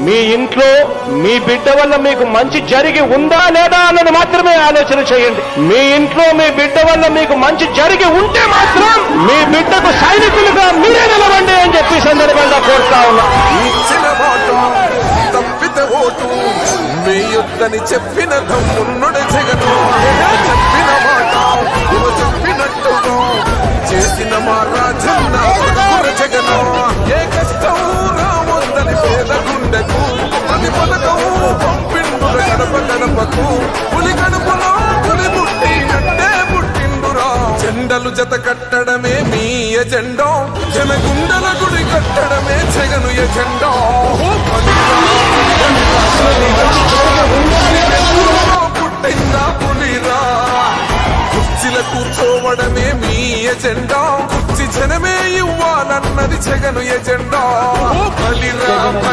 మీ ఇంట్లో మీ బిడ్డ వల్ల మీకు మంచి జరిగి ఉందా లేదా అన్నది మాత్రమే ఆలోచన చేయండి. మీ ఇంట్లో మీ బిడ్డ వల్ల మీకు మంచి జరిగి ఉంటే మాత్రం మీ బిడ్డకు సైనికులుగా మీరే నిలవండి అని చెప్పి సందర్భంగా కోరుతా ఉన్నా. వేయొద్దని చెప్పిన దమ్మున్నడు జగను, చెప్పిన మాట చెప్పినట్టుగా చేసిన మా రాజన్న జగను. ఏ కష్టం రావద్దని పేద గుండెకు అది పథకము పంపిండు గడప గడపకు. పులి గడుపులో పులి పుట్టినట్టే పుట్టిండురా. జెండలు జత కట్టడమే మీ ఎజెండా, జనగుండల గుడి కట్టడమే జగను ఎజెండా. పుట్టిందా పులిరా, కుర్చీల కూర్చోవడమే మీ ఎజెండా, కుర్చీ జనమే ఇవ్వాలన్నది జగను ఎజెండా. బలిరా